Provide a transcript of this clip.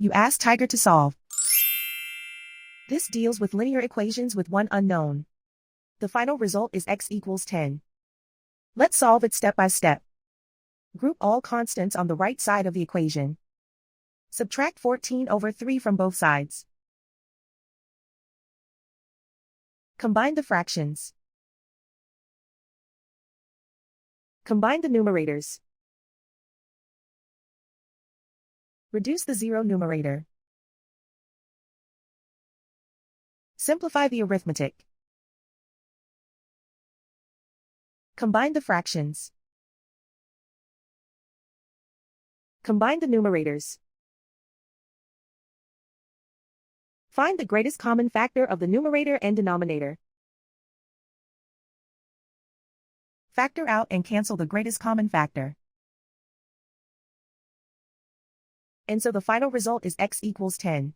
You ask Tiger to solve. This deals with linear equations with one unknown. The final result is x equals 10. Let's solve it step by step. Group all constants on the right side of the equation. Subtract 14 over 3 from both sides. Combine the fractions. Combine the numerators. Reduce the zero numerator. Simplify the arithmetic. Combine the fractions. Combine the numerators. Find the greatest common factor of the numerator and denominator. Factor out and cancel the greatest common factor. And so the final result is x equals 10.